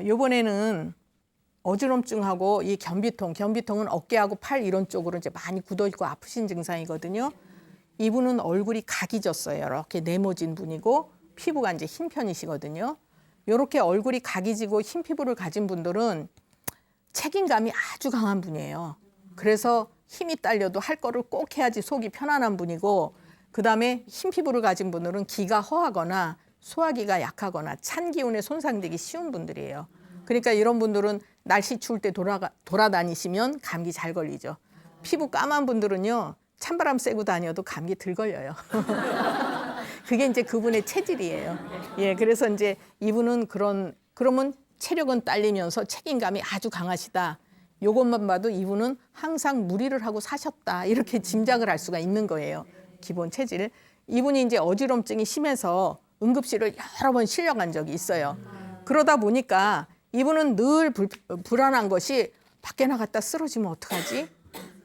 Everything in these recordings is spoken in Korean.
요번에는 어지럼증하고 이 겸비통은 어깨하고 팔 이런 쪽으로 이제 많이 굳어 있고 아프신 증상이거든요. 이분은 얼굴이 각이 졌어요. 이렇게 네모진 분이고 피부가 이제 흰 편이시거든요. 이렇게 얼굴이 각이 지고 흰 피부를 가진 분들은 책임감이 아주 강한 분이에요. 그래서 힘이 딸려도 할 거를 꼭 해야지 속이 편안한 분이고, 그다음에 흰 피부를 가진 분들은 기가 허하거나 소화기가 약하거나 찬 기운에 손상되기 쉬운 분들이에요. 그러니까 이런 분들은 날씨 추울 때 돌아다니시면 감기 잘 걸리죠. 피부 까만 분들은요, 찬바람 쐬고 다녀도 감기 덜 걸려요. 그게 이제 그분의 체질이에요. 예, 그래서 이제 이분은 그러면 체력은 딸리면서 책임감이 아주 강하시다. 요것만 봐도 이분은 항상 무리를 하고 사셨다. 이렇게 짐작을 할 수가 있는 거예요. 기본 체질. 이분이 이제 어지럼증이 심해서 응급실을 여러 번 실려간 적이 있어요. 그러다 보니까 이분은 늘 불안한 것이 밖에 나갔다 쓰러지면 어떡하지?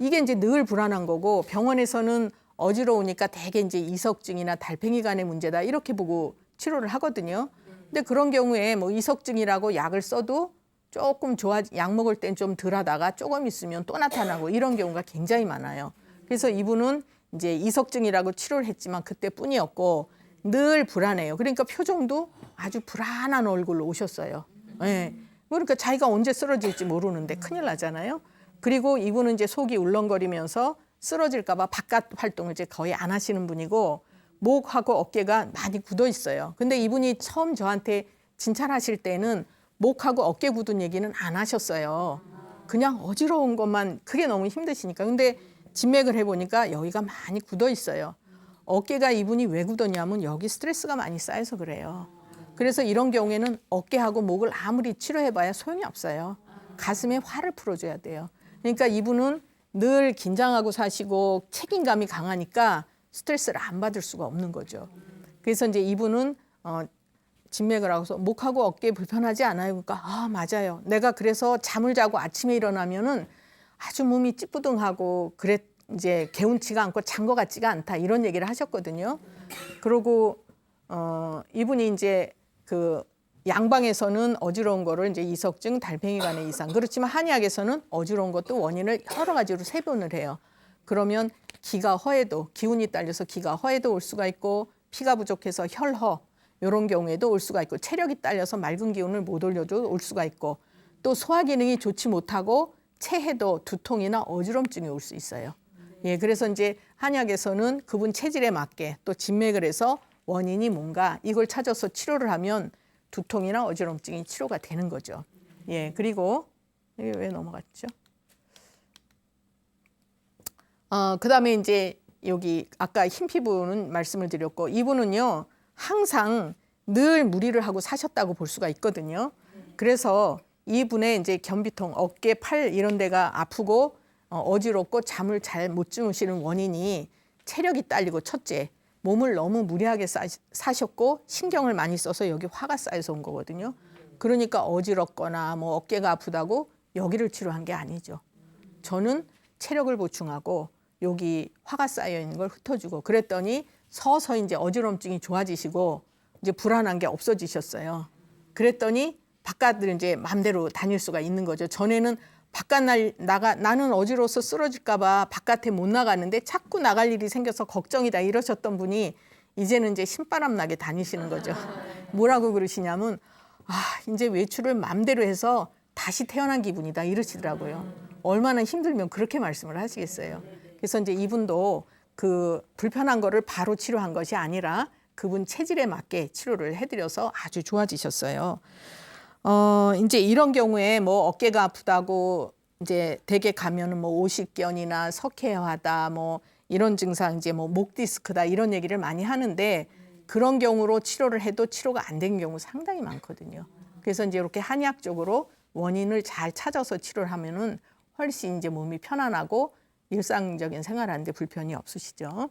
이게 이제 늘 불안한 거고, 병원에서는 어지러우니까 대개 이제 이석증이나 달팽이관의 문제다 이렇게 보고 치료를 하거든요. 근데 그런 경우에 뭐 이석증이라고 약을 써도 조금 약 먹을 땐 좀 덜 하다가 조금 있으면 또 나타나고 이런 경우가 굉장히 많아요. 그래서 이분은 이제 이석증이라고 치료를 했지만 그때뿐이었고 늘 불안해요. 그러니까 표정도 아주 불안한 얼굴로 오셨어요. 예. 그러니까 자기가 언제 쓰러질지 모르는데 큰일 나잖아요. 그리고 이분은 이제 속이 울렁거리면서 쓰러질까 봐 바깥 활동을 이제 거의 안 하시는 분이고, 목하고 어깨가 많이 굳어 있어요. 근데 이분이 처음 저한테 진찰하실 때는 목하고 어깨 굳은 얘기는 안 하셨어요. 그냥 어지러운 것만, 그게 너무 힘드시니까. 근데 진맥을 해보니까 여기가 많이 굳어 있어요. 어깨가 이분이 왜 굳었냐면 여기 스트레스가 많이 쌓여서 그래요. 그래서 이런 경우에는 어깨하고 목을 아무리 치료해봐야 소용이 없어요. 가슴에 화를 풀어줘야 돼요. 그러니까 이분은 늘 긴장하고 사시고 책임감이 강하니까 스트레스를 안 받을 수가 없는 거죠. 그래서 이제 이분은 진맥을 하고서 목하고 어깨 불편하지 않아요? 그러니까 맞아요. 내가 그래서 잠을 자고 아침에 일어나면은 아주 몸이 찌뿌둥하고 이제 개운치가 않고 잔 것 같지가 않다 이런 얘기를 하셨거든요. 그리고 이분이 이제 그 양방에서는 어지러운 거를 이제 이석증, 달팽이관의 이상. 그렇지만 한의학에서는 어지러운 것도 원인을 여러 가지로 세분을 해요. 그러면 기가 허에도, 기운이 딸려서 기가 허에도 올 수가 있고, 피가 부족해서 혈허 이런 경우에도 올 수가 있고, 체력이 딸려서 맑은 기운을 못 올려도 올 수가 있고, 또 소화 기능이 좋지 못하고 체해도 두통이나 어지럼증이 올 수 있어요. 예, 그래서 이제 한의학에서는 그분 체질에 맞게 또 진맥을 해서 원인이 뭔가 이걸 찾아서 치료를 하면 두통이나 어지럼증이 치료가 되는 거죠. 예, 그리고 이게 왜 넘어갔죠? 그다음에 이제 여기 아까 흰 피부는 말씀을 드렸고, 이분은요 항상 늘 무리를 하고 사셨다고 볼 수가 있거든요. 그래서 이분의 이제 겸비통, 어깨, 팔 이런 데가 아프고 어지럽고 잠을 잘 못 주무시는 원인이 체력이 딸리고, 첫째 몸을 너무 무리하게 사셨고 신경을 많이 써서 여기 화가 쌓여서 온 거거든요. 그러니까 어지럽거나 뭐 어깨가 아프다고 여기를 치료한 게 아니죠. 저는 체력을 보충하고 여기 화가 쌓여 있는 걸 흩어주고 그랬더니 서서히 이제 어지럼증이 좋아지시고 이제 불안한 게 없어지셨어요. 그랬더니 바깥을 이제 마음대로 다닐 수가 있는 거죠. 전에는 바깥 나는 어지러워서 쓰러질까 봐 바깥에 못 나가는데 자꾸 나갈 일이 생겨서 걱정이다 이러셨던 분이 이제는 이제 신바람 나게 다니시는 거죠. 뭐라고 그러시냐면 이제 외출을 마음대로 해서 다시 태어난 기분이다 이러시더라고요. 얼마나 힘들면 그렇게 말씀을 하시겠어요. 그래서 이제 이분도 그 불편한 거를 바로 치료한 것이 아니라 그분 체질에 맞게 치료를 해드려서 아주 좋아지셨어요. 이제 이런 경우에 뭐 어깨가 아프다고 이제 대개 가면은 뭐 오십견이나 석회화다 뭐 이런 증상, 이제 뭐 목 디스크다 이런 얘기를 많이 하는데, 그런 경우로 치료를 해도 치료가 안 된 경우 상당히 많거든요. 그래서 이제 이렇게 한의학적으로 원인을 잘 찾아서 치료를 하면은 훨씬 이제 몸이 편안하고 일상적인 생활하는데 불편이 없으시죠.